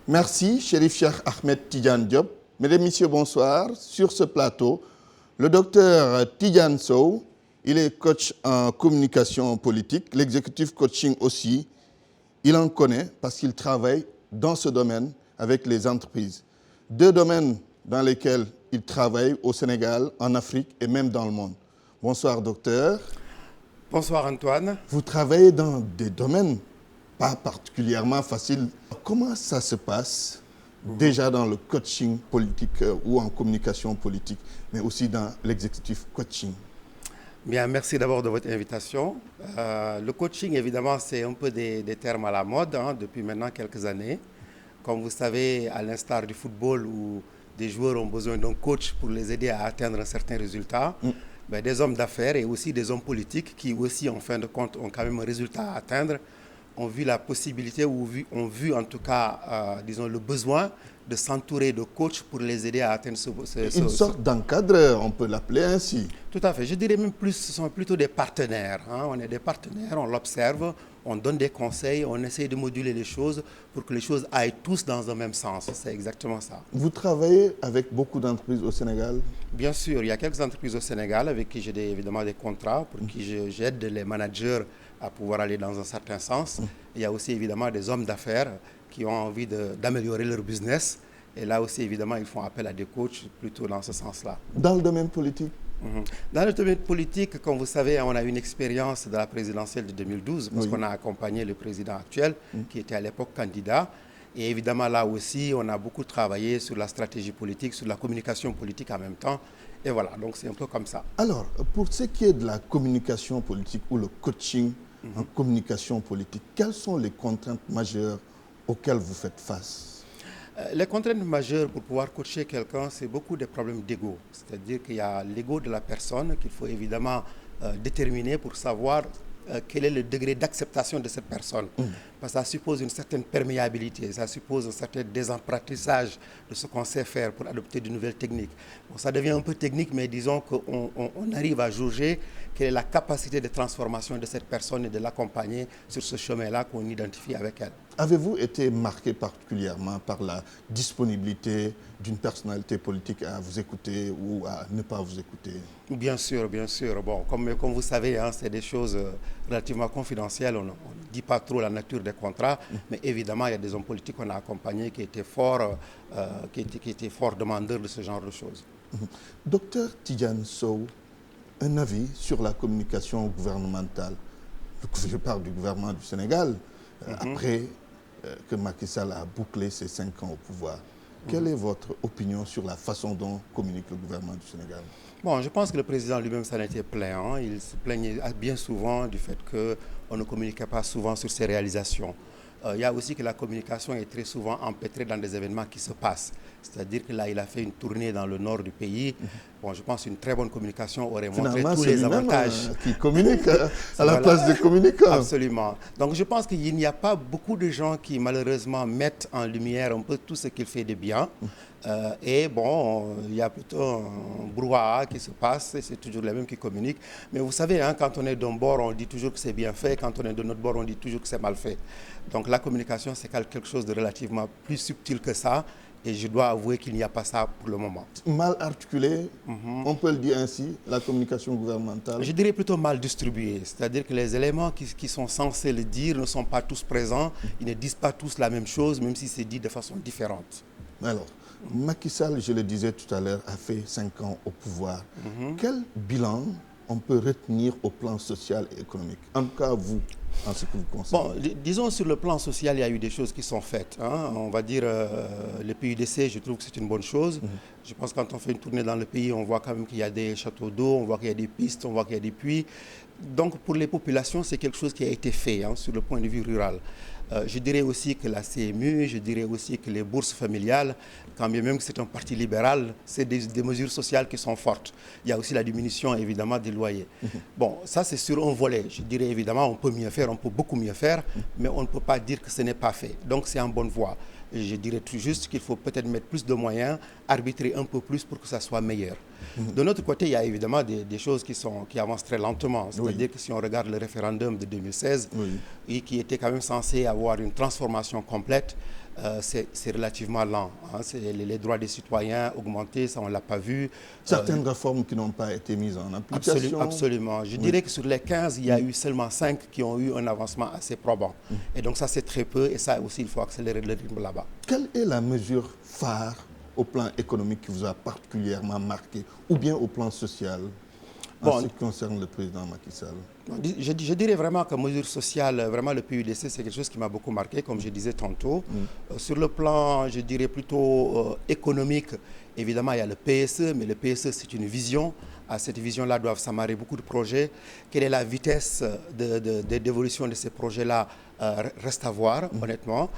Merci, Chérif Cheikh Ahmed Tidiane Diop. Mesdames, Messieurs, bonsoir. Sur ce plateau, le docteur Tidiane Sow, il est coach en communication politique, l'exécutif coaching aussi. Il en connaît parce qu'il travaille dans ce domaine avec les entreprises. Deux domaines dans lesquels il travaille au Sénégal, en Afrique et même dans le monde. Bonsoir, docteur. Bonsoir, Antoine. Vous travaillez dans des domaines pas particulièrement faciles. Comment ça se passe déjà dans le coaching politique ou en communication politique, mais aussi dans l'exécutif coaching? Bien, merci d'abord de votre invitation. Le coaching, évidemment, c'est un peu des termes à la mode depuis maintenant quelques années. Comme vous savez, à l'instar du football où des joueurs ont besoin d'un coach pour les aider à atteindre un certain résultat, des hommes d'affaires et aussi des hommes politiques qui aussi, en fin de compte, ont quand même un résultat à atteindre, ont vu la possibilité ou ont vu en tout cas, disons, le besoin de s'entourer de coachs pour les aider à atteindre Une sorte d'encadreur, on peut l'appeler ainsi. Tout à fait. Je dirais même plus, ce sont plutôt des partenaires. On est des partenaires, on l'observe, on donne des conseils, on essaie de moduler les choses pour que les choses aillent tous dans un même sens. C'est exactement ça. Vous travaillez avec beaucoup d'entreprises au Sénégal? Bien sûr, il y a quelques entreprises au Sénégal avec qui j'ai évidemment des contrats, pour qui j'aide les managers à pouvoir aller dans un certain sens. Il y a aussi évidemment des hommes d'affaires qui ont envie d'améliorer leur business. Et là aussi, évidemment, ils font appel à des coachs plutôt dans ce sens-là. Dans le domaine politique? Dans le domaine politique, comme vous savez, on a une expérience de la présidentielle de 2012 parce qu'on a accompagné le président actuel qui était à l'époque candidat. Et évidemment, là aussi, on a beaucoup travaillé sur la stratégie politique, sur la communication politique en même temps. Et voilà, donc c'est un peu comme ça. Alors, pour ce qui est de la communication politique ou le coaching en communication politique, quelles sont les contraintes majeures auxquelles vous faites face? Les contraintes majeures pour pouvoir coacher quelqu'un, c'est beaucoup de problèmes d'ego. C'est-à-dire qu'il y a l'ego de la personne qu'il faut évidemment déterminer pour savoir quel est le degré d'acceptation de cette personne. Parce que ça suppose une certaine perméabilité, ça suppose un certain désapprentissage de ce qu'on sait faire pour adopter de nouvelles techniques. Bon, ça devient un peu technique, mais disons qu'on arrive à jauger quelle est la capacité de transformation de cette personne et de l'accompagner sur ce chemin-là qu'on identifie avec elle. Avez-vous été marqué particulièrement par la disponibilité d'une personnalité politique à vous écouter ou à ne pas vous écouter? Bien sûr, bien sûr. Bon, comme vous savez, c'est des choses relativement confidentielles. On ne dit pas trop la nature des contrats, mais évidemment, il y a des hommes politiques qu'on a accompagnés qui étaient fort demandeurs de ce genre de choses. Docteur Tidiane Sow, un avis sur la communication gouvernementale. Je parle du gouvernement du Sénégal, après que Macky Sall a bouclé ses 5 ans au pouvoir. Quelle est votre opinion sur la façon dont communique le gouvernement du Sénégal? Bon, je pense que le président lui-même s'en était plaint. Il se plaignait bien souvent du fait qu'on ne communiquait pas souvent sur ses réalisations. Il y a aussi que la communication est très souvent empêtrée dans des événements qui se passent. C'est-à-dire que là, il a fait une tournée dans le nord du pays. Bon, je pense qu'une très bonne communication aurait montré tous les avantages. Qui communique à la place des communicants. Absolument. Donc je pense qu'il n'y a pas beaucoup de gens qui malheureusement mettent en lumière un peu tout ce qu'il fait de bien. Et bon, il y a plutôt un brouhaha qui se passe et c'est toujours les mêmes qui communiquent. Mais vous savez, quand on est d'un bord, on dit toujours que c'est bien fait. Quand on est de notre bord, on dit toujours que c'est mal fait. Donc la communication, c'est quelque chose de relativement plus subtil que ça. Et je dois avouer qu'il n'y a pas ça pour le moment. Mal articulé, on peut le dire ainsi, la communication gouvernementale? Je dirais plutôt mal distribué. C'est-à-dire que les éléments qui sont censés le dire ne sont pas tous présents. Ils ne disent pas tous la même chose, même si c'est dit de façon différente. Alors, Macky Sall, je le disais tout à l'heure, a fait 5 ans au pouvoir. Quel bilan on peut retenir au plan social et économique? En tout cas, vous, en ce qui vous concerne. Bon, disons sur le plan social, il y a eu des choses qui sont faites. On va dire, le PUDC, je trouve que c'est une bonne chose. Je pense que quand on fait une tournée dans le pays, on voit quand même qu'il y a des châteaux d'eau, on voit qu'il y a des pistes, on voit qu'il y a des puits. Donc pour les populations, c'est quelque chose qui a été fait sur le point de vue rural. Je dirais aussi que la CMU, je dirais aussi que les bourses familiales, quand bien même que c'est un parti libéral, c'est des mesures sociales qui sont fortes. Il y a aussi la diminution évidemment des loyers. Bon, ça c'est sur un volet. Je dirais évidemment on peut mieux faire, on peut beaucoup mieux faire, mais on ne peut pas dire que ce n'est pas fait. Donc c'est en bonne voie. Je dirais tout juste qu'il faut peut-être mettre plus de moyens, arbitrer un peu plus pour que ça soit meilleur. De notre côté, il y a évidemment des choses qui avancent très lentement. C'est-à-dire que si on regarde le référendum de 2016, et qui était quand même censé avoir une transformation complète, c'est relativement lent. Hein. Les droits des citoyens augmentés, ça on ne l'a pas vu. Certaines réformes qui n'ont pas été mises en application. Absolument. Je dirais que sur les 15, il y a eu seulement 5 qui ont eu un avancement assez probant. Et donc ça c'est très peu et ça aussi il faut accélérer le rythme là-bas. Quelle est la mesure phare au plan économique qui vous a particulièrement marqué ou bien au plan social en ce qui concerne le président Macky Sall? Je dirais vraiment que mesure sociale, vraiment le PUDC, c'est quelque chose qui m'a beaucoup marqué, comme je disais tantôt. Sur le plan, je dirais plutôt économique, évidemment, il y a le PSE, mais le PSE, c'est une vision. À cette vision-là doivent s'amarrer beaucoup de projets. Quelle est la vitesse d'évolution de ces projets-là reste à voir, honnêtement.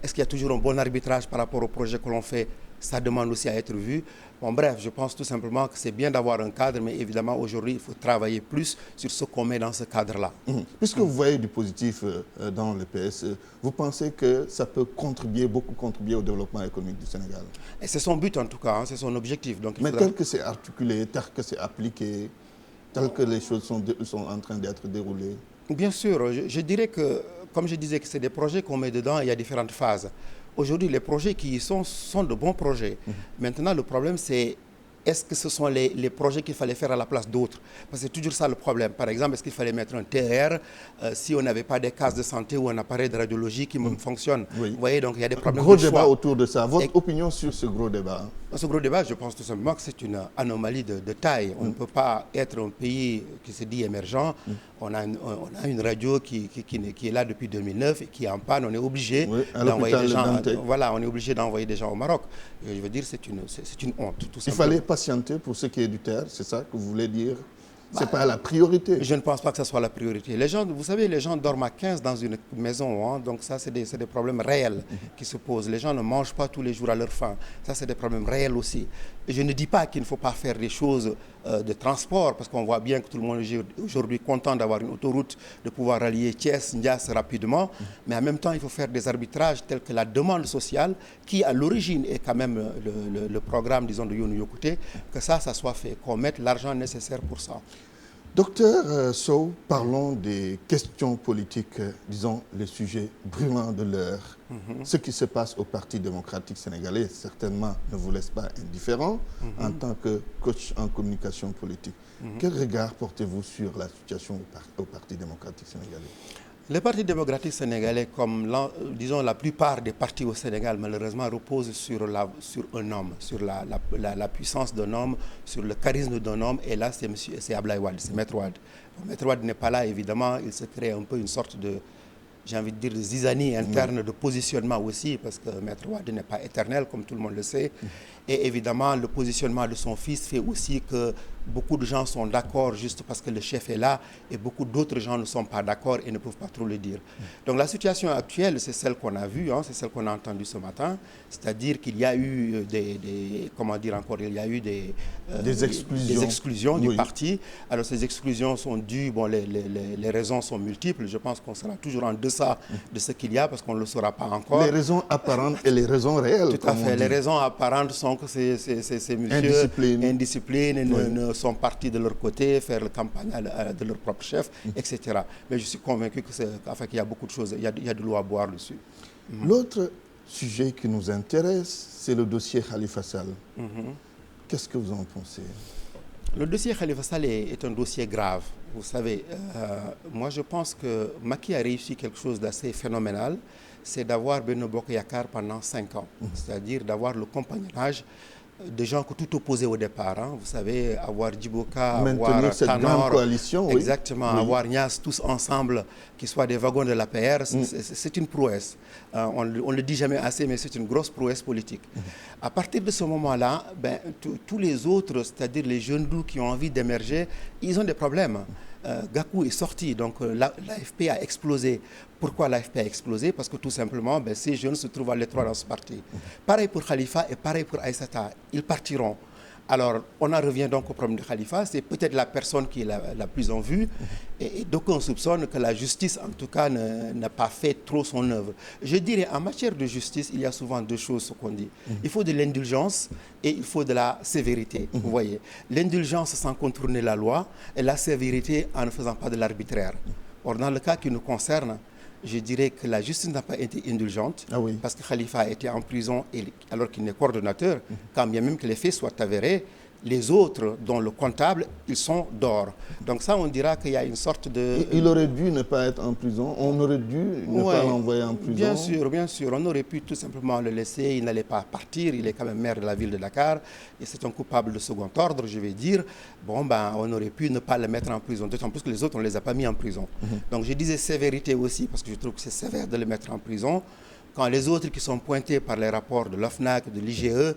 Est-ce qu'il y a toujours un bon arbitrage par rapport aux projets que l'on fait? Ça demande aussi à être vu. Bon, bref, je pense tout simplement que c'est bien d'avoir un cadre, mais évidemment, aujourd'hui, il faut travailler plus sur ce qu'on met dans ce cadre-là. Puisque vous voyez du positif dans le PSE, vous pensez que ça peut beaucoup contribuer au développement économique du Sénégal? Et c'est son but, en tout cas, hein, c'est son objectif. Donc, mais tel que c'est articulé, tel que c'est appliqué, tel que les choses sont en train d'être déroulées? Bien sûr, je dirais que, comme je disais, que c'est des projets qu'on met dedans, il y a différentes phases. Aujourd'hui, les projets qui y sont de bons projets. Maintenant, le problème, c'est est-ce que ce sont les projets qu'il fallait faire à la place d'autres? Parce que c'est toujours ça le problème. Par exemple, est-ce qu'il fallait mettre un TR si on n'avait pas des cases de santé ou un appareil de radiologie qui fonctionne? Oui. Vous voyez, donc il y a des problèmes gros de choix. Débat autour de ça. Votre opinion sur ce gros débat? Ce gros débat, je pense tout simplement que c'est une anomalie de taille. On ne peut pas être un pays qui se dit émergent. On a une radio qui est là depuis 2009 et qui est en panne. On est obligé d'envoyer des gens. Voilà, on est obligé d'envoyer des gens au Maroc. Et je veux dire, c'est une honte, tout simplement. Il fallait patienter pour ce qui est du terre, c'est ça que vous voulez dire? Ce n'est pas la priorité. Je ne pense pas que ce soit la priorité. Les gens, vous savez, les gens dorment à 15 dans une maison. Hein, donc ça, c'est des problèmes réels qui se posent. Les gens ne mangent pas tous les jours à leur faim. Ça, c'est des problèmes réels aussi. Et je ne dis pas qu'il ne faut pas faire des choses de transport, parce qu'on voit bien que tout le monde est aujourd'hui content d'avoir une autoroute, de pouvoir rallier Thiès, Ndiass rapidement. Mais en même temps, il faut faire des arbitrages tels que la demande sociale, qui à l'origine est quand même le programme, disons, de Younou Yokouté, que ça soit fait, qu'on mette l'argent nécessaire pour ça. Docteur Sow, parlons des questions politiques, disons les sujets brûlants de l'heure. Ce qui se passe au Parti démocratique sénégalais, certainement, ne vous laisse pas indifférent en tant que coach en communication politique. Quel regard portez-vous sur la situation au Parti démocratique sénégalais? Le Parti démocratique sénégalais, comme disons la plupart des partis au Sénégal, malheureusement, repose sur un homme, sur la puissance d'un homme, sur le charisme d'un homme. Et là, c'est Abdoulaye Wade, c'est Maître Wade. Maître Wade n'est pas là, évidemment. Il se crée un peu une sorte de, j'ai envie de dire, de zizanie interne de positionnement aussi, parce que Maître Wade n'est pas éternel, comme tout le monde le sait. Et évidemment, le positionnement de son fils fait aussi que beaucoup de gens sont d'accord juste parce que le chef est là, et beaucoup d'autres gens ne sont pas d'accord et ne peuvent pas trop le dire. Donc la situation actuelle, c'est celle qu'on a vue, hein, c'est celle qu'on a entendue ce matin, c'est-à-dire qu'il y a eu des exclusions du parti. Alors ces exclusions sont dues, bon, les raisons sont multiples, je pense qu'on sera toujours en deçà de ce qu'il y a parce qu'on ne le saura pas encore. Les raisons apparentes et les raisons réelles. Tout à fait, les raisons apparentes sont que ces messieurs indisciplinés ne sont partis de leur côté, faire la campagne de leur propre chef, etc. Mais je suis convaincu qu'il y a beaucoup de choses, il y a de l'eau à boire dessus. L'autre sujet qui nous intéresse, c'est le dossier Khalifa Sall. Qu'est-ce que vous en pensez? Le dossier Khalifa Sall est un dossier grave. Vous savez, moi je pense que Macky a réussi quelque chose d'assez phénoménal, c'est d'avoir Benno Bokk Yakaar pendant 5 ans. C'est-à-dire d'avoir le compagnonnage de gens que tout opposaient au départ. Hein. Vous savez, avoir Djiboka, avoir cette Tanor, grande coalition, exactement, avoir Niass tous ensemble, qui soient des wagons de l'APR, c'est une prouesse. On ne le dit jamais assez, mais c'est une grosse prouesse politique. À partir de ce moment-là, tous les autres, c'est-à-dire les jeunes doux qui ont envie d'émerger, ils ont des problèmes. Gakou est sorti, donc l'AFP a explosé. Pourquoi l'AFP a explosé? Parce que tout simplement, ces jeunes se trouvent à l'étroit dans ce parti. Pareil pour Khalifa et pareil pour Aïssata. Ils partiront. Alors, on en revient donc au problème de Khalifa. C'est peut-être la personne qui est la plus en vue. Et d'aucuns soupçonnent que la justice, en tout cas, n'a pas fait trop son œuvre. Je dirais, en matière de justice, il y a souvent deux choses, ce qu'on dit. Il faut de l'indulgence et il faut de la sévérité. Vous voyez, l'indulgence sans contourner la loi et la sévérité en ne faisant pas de l'arbitraire. Or, dans le cas qui nous concerne, je dirais que la justice n'a pas été indulgente, Ah oui. parce que Khalifa a été en prison alors qu'il n'est coordonnateur, quand bien même que les faits soient avérés. Les autres, dont le comptable, ils sont dehors. Donc ça, on dira qu'il y a une sorte de... Il aurait dû ne pas être en prison. On aurait dû ne pas l'envoyer en prison. Bien sûr, bien sûr. On aurait pu tout simplement le laisser. Il n'allait pas partir. Il est quand même maire de la ville de Dakar. Et c'est un coupable de second ordre, je vais dire. Bon, ben, on aurait pu ne pas le mettre en prison. D'autant plus que les autres, on ne les a pas mis en prison. Donc je disais sévérité aussi, parce que je trouve que c'est sévère de le mettre en prison. Quand les autres qui sont pointés par les rapports de l'OFNAC, de l'IGE,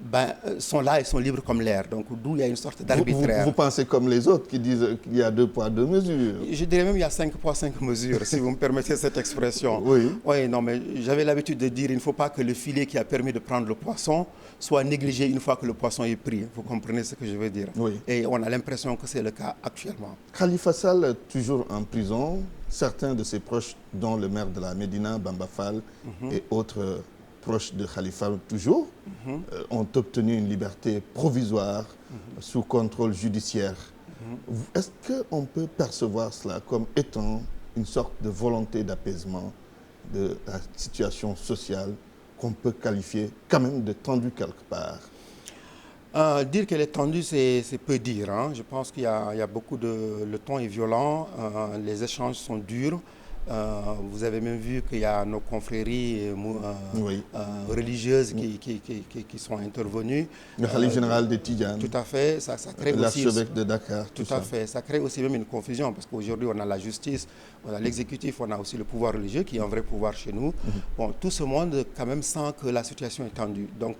ben, sont là et sont libres comme l'air. Donc, d'où il y a une sorte d'arbitraire. Vous pensez comme les autres qui disent qu'il y a 2 poids, 2 mesures. Je dirais même qu'il y a 5 poids, 5 mesures, si vous me permettez cette expression. Oui. Oui, non, mais j'avais l'habitude de dire qu'il ne faut pas que le filet qui a permis de prendre le poisson soit négligé une fois que le poisson est pris. Vous comprenez ce que je veux dire? Oui. Et on a l'impression que c'est le cas actuellement. Khalifa Sall, toujours en prison. Certains de ses proches, dont le maire de la Médina, Bamba Fall, et autres proches de Khalifa toujours, ont obtenu une liberté provisoire sous contrôle judiciaire. Est-ce qu'on peut percevoir cela comme étant une sorte de volonté d'apaisement de la situation sociale qu'on peut qualifier quand même de tendue quelque part? Dire qu'elle est tendue, c'est peu dire. Hein. Je pense qu'il y a beaucoup de... Le ton est violent, les échanges sont durs. Vous avez même vu qu'il y a nos confréries religieuses qui sont intervenues. Le khalife général de Tidjane. Tout à fait. Ça crée aussi... L'archevêque de Dakar. Tout à fait. Ça crée aussi même une confusion parce qu'aujourd'hui, on a la justice, on a l'exécutif, on a aussi le pouvoir religieux qui est un vrai pouvoir chez nous. Bon, tout ce monde, quand même, sent que la situation est tendue. Donc,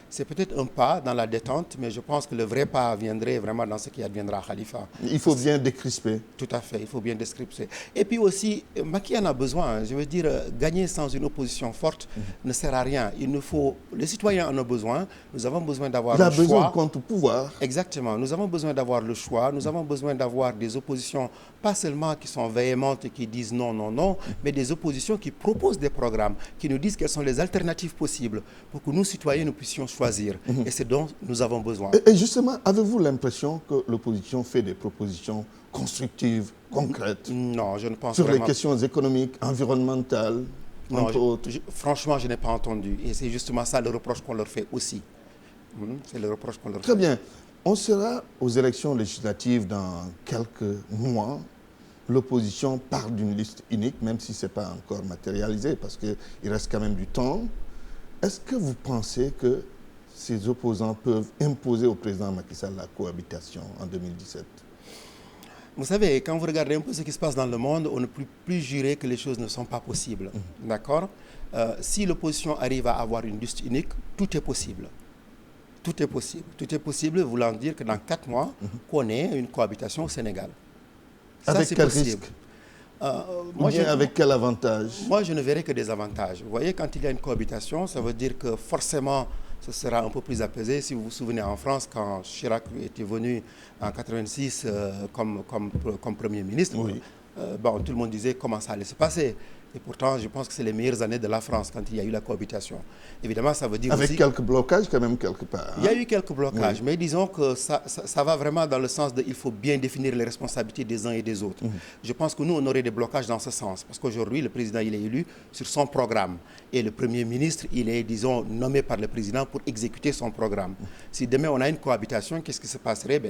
c'est peut-être un pas dans la détente, mais je pense que le vrai pas viendrait vraiment dans ce qui adviendra à Khalifa. Il faut bien décrisper. Tout à fait, il faut bien décrisper. Et puis aussi, Macky en a besoin. Je veux dire, gagner sans une opposition forte ne sert à rien. Il nous faut... Les citoyens en ont besoin. Nous avons besoin d'avoir le choix. Il a besoin de contre-pouvoir. Exactement. Nous avons besoin d'avoir le choix. Nous avons besoin d'avoir des oppositions, pas seulement qui sont véhémentes et qui disent non, non, non, mais des oppositions qui proposent des programmes, qui nous disent quelles sont les alternatives possibles pour que nous, citoyens, nous puissions choisir. Et c'est dont nous avons besoin. Et justement, avez-vous l'impression que l'opposition fait des propositions constructives, concrètes? Non, je ne pense pas. Sur vraiment... les questions économiques, environnementales, entre autres. Franchement, je n'ai pas entendu. Et c'est justement ça le reproche qu'on leur fait aussi. C'est le reproche qu'on leur fait. Très bien. On sera aux élections législatives dans quelques mois. L'opposition part d'une liste unique, même si ce n'est pas encore matérialisé, parce qu'il reste quand même du temps. Est-ce que vous pensez que ces opposants peuvent imposer au président Macky Sall la cohabitation en 2017? Vous savez, quand vous regardez un peu ce qui se passe dans le monde, on ne peut plus jurer que les choses ne sont pas possibles. D'accord? Si l'opposition arrive à avoir une liste unique, tout est possible. Tout est possible. Tout est possible, voulant dire que dans 4 mois, qu'on ait une cohabitation au Sénégal. Avec quel risque? Avec quel avantage? Moi, je ne verrai que des avantages. Vous voyez, quand il y a une cohabitation, ça veut dire que forcément, ce sera un peu plus apaisé. Si vous vous souvenez, en France, quand Chirac était venu en 86 comme Premier ministre, bon, tout le monde disait comment ça allait se passer. Et pourtant, je pense que c'est les meilleures années de la France quand il y a eu la cohabitation. Évidemment, ça veut dire avec aussi... quelques blocages quand même quelque part. Il y a eu quelques blocages, mais disons que ça va vraiment dans le sens de il faut bien définir les responsabilités des uns et des autres. Je pense que nous, on aurait des blocages dans ce sens. Parce qu'aujourd'hui, le président, il est élu sur son programme. Et le Premier ministre, il est, disons, nommé par le président pour exécuter son programme. Si demain, on a une cohabitation, qu'est-ce qui se passerait?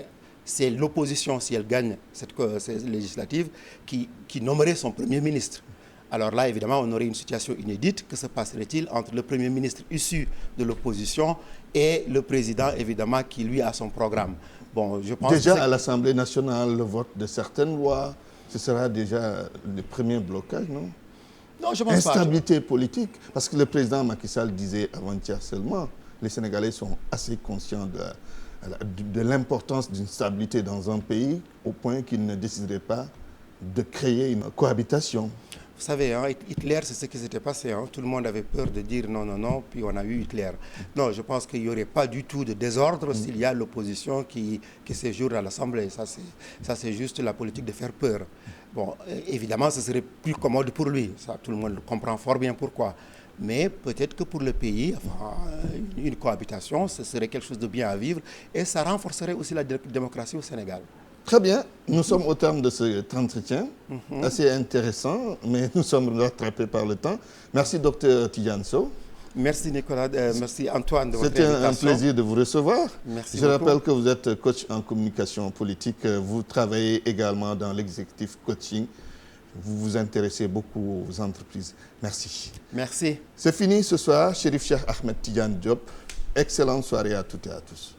C'est l'opposition, si elle gagne cette législative, qui nommerait son Premier ministre. Alors là, évidemment, on aurait une situation inédite. Que se passerait-il entre le Premier ministre issu de l'opposition et le président, évidemment, qui, lui, a son programme? Bon, je pense déjà, à l'Assemblée nationale, le vote de certaines lois, ce sera déjà le premier blocage, non? Non, je pense pas. Instabilité politique, parce que le président Macky Sall disait avant-hier seulement, les Sénégalais sont assez conscients de l'importance d'une stabilité dans un pays, au point qu'ils ne décideraient pas de créer une cohabitation. Vous savez, hein, Hitler, c'est ce qui s'était passé. Hein. Tout le monde avait peur de dire non, non, non, puis on a eu Hitler. Non, je pense qu'il n'y aurait pas du tout de désordre s'il y a l'opposition qui séjourne à l'Assemblée. Ça, c'est juste la politique de faire peur. Bon, évidemment, ce serait plus commode pour lui. Ça, tout le monde comprend fort bien pourquoi. Mais peut-être que pour le pays, enfin, une cohabitation, ce serait quelque chose de bien à vivre et ça renforcerait aussi la démocratie au Sénégal. Très bien, nous sommes au terme de cet entretien, assez intéressant, mais nous sommes rattrapés par le temps. Merci, docteur Tidiane Sow. Merci Nicolas, merci Antoine de votre C'était invitation. un plaisir de vous recevoir. Merci Je beaucoup. rappelle que vous êtes coach en communication politique. Vous travaillez également dans l'exécutif coaching. Vous vous intéressez beaucoup aux entreprises. Merci. Merci. C'est fini ce soir. Chérif Cheikh Ahmed Tidiane Diop. Excellente soirée à toutes et à tous.